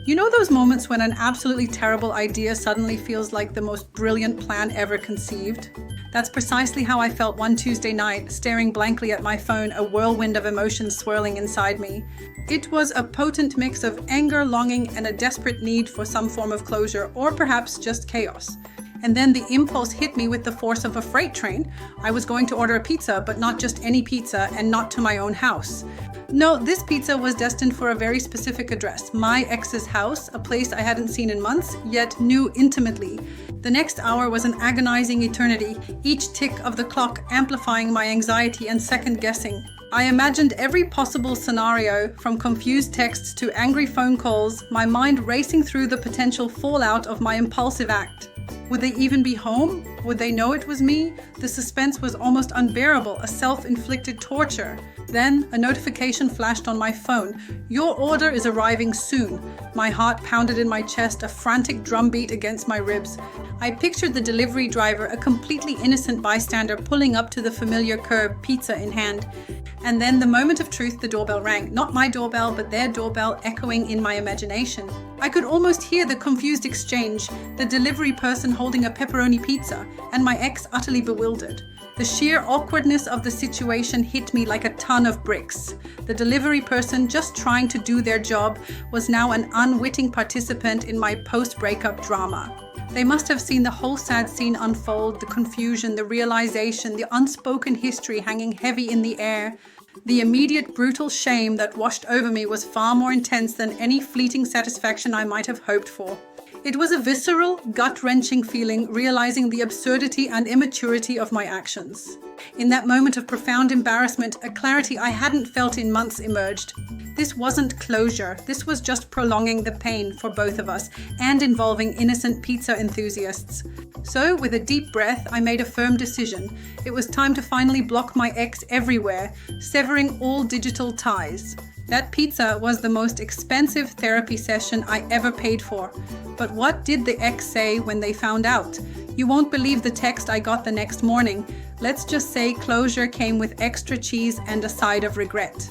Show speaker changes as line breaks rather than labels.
You know those moments when an absolutely terrible idea suddenly feels like the most brilliant plan ever conceived? That's precisely how I felt one Tuesday night, staring blankly at my phone, a whirlwind of emotions swirling inside me. It was a potent mix of anger, longing, and a desperate need for some form of closure, or perhaps just chaos. And then the impulse hit me with the force of a freight train. I was going to order a pizza, but not just any pizza, and not to my own house. No, this pizza was destined for a very specific address, my ex's house, a place I hadn't seen in months, yet knew intimately. The next hour was an agonizing eternity, each tick of the clock amplifying my anxiety and second-guessing. I imagined every possible scenario, from confused texts to angry phone calls, my mind racing through the potential fallout of my impulsive act. Would they even be home? Would they know it was me? The suspense was almost unbearable, a self-inflicted torture. Then a notification flashed on my phone. "Your order is arriving soon." My heart pounded in my chest, a frantic drumbeat against my ribs. I pictured the delivery driver, a completely innocent bystander, pulling up to the familiar curb, pizza in hand. And then the moment of truth, the doorbell rang. Not my doorbell, but their doorbell, echoing in my imagination. I could almost hear the confused exchange, the delivery person holding a pepperoni pizza, and my ex utterly bewildered. The sheer awkwardness of the situation hit me like a ton of bricks. The delivery person, just trying to do their job, was now an unwitting participant in my post-breakup drama. They must have seen the whole sad scene unfold, the confusion, the realization, the unspoken history hanging heavy in the air. The immediate brutal shame that washed over me was far more intense than any fleeting satisfaction I might have hoped for. It was a visceral, gut-wrenching feeling, realizing the absurdity and immaturity of my actions. In that moment of profound embarrassment, a clarity I hadn't felt in months emerged. This wasn't closure. This was just prolonging the pain for both of us and involving innocent pizza enthusiasts. So, with a deep breath, I made a firm decision. It was time to finally block my ex everywhere, severing all digital ties. That pizza was the most expensive therapy session I ever paid for. But what did the ex say when they found out? You won't believe the text I got the next morning. Let's just say closure came with extra cheese and a side of regret.